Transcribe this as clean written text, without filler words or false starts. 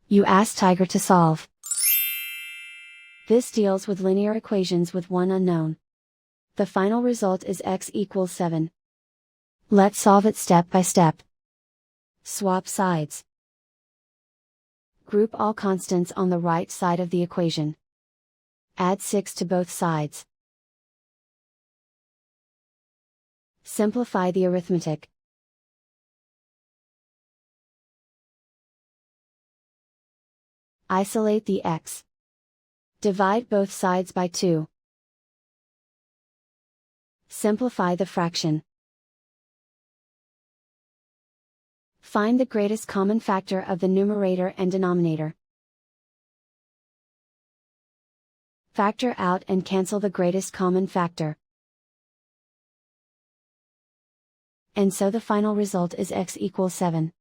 You ask Tiger to solve. This deals with linear equations with one unknown. The final result is x equals 7. Let's solve it step by step. Swap sides. Group all constants on the right side of the equation. Add 6 to both sides. Simplify the arithmetic. Isolate the x. Divide both sides by 2. Simplify the fraction. Find the greatest common factor of the numerator and denominator. Factor out and cancel the greatest common factor. And so the final result is x equals 7.